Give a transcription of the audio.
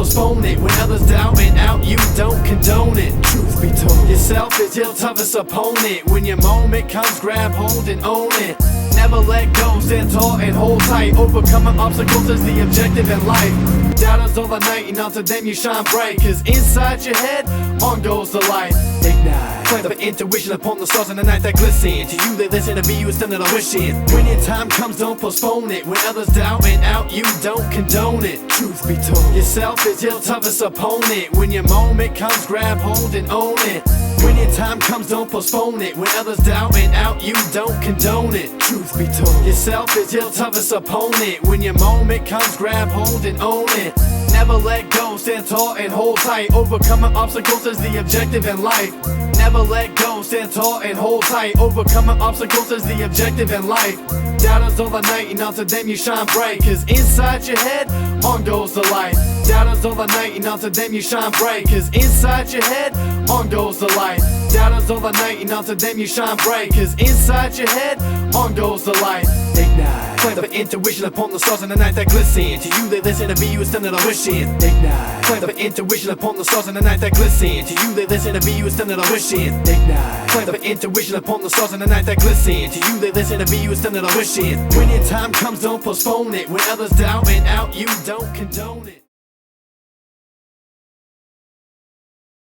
postpone it. When others doubt and out, you don't condone it. Truth be told, yourself is your toughest opponent. When your moment comes, grab hold and own it. Never let go, stand tall and hold tight. Overcoming obstacles is the objective in life. Doubters all the night, and onto them you shine bright. Cause inside your head, on goes the light. Ignite, plant of intuition upon the stars in the night that glisten. To you they listen, to be you is something that I wish in. When your time comes, don't postpone it. When others doubt and out, you don't condone it. Truth be told, yourself is your toughest opponent. When your moment comes, grab hold and own it. When your time comes, don't postpone it. When others doubt and out, you don't condone it. Truth be told, yourself is your toughest opponent. When your moment comes, grab hold and own it. Never let go, stand tall and hold tight. Overcoming obstacles is the objective in life. Never let go, stand tall and hold tight. Overcoming obstacles is the objective in life. Doubters all the night, and onto them you shine bright. Cause inside your head, on goes the light. Doubters all the night, and onto them you shine bright. Cause inside your head, on goes the light. Doubters all the night, and onto them you shine bright. Cause inside your head, on goes the light. Ignite, plant of intuition upon the stars in the night that glisten. To you they listen, to be you is something that I wish in. Ignite, plant of intuition upon the stars in the night that glisten. To you they listen, to be you is something that I wish in. Ignite, plant of intuition upon the stars in the night that glisten. To you they listen, to be you is something that I wish in. When your time comes, don't postpone it. When others doubt and out, you don't condone it.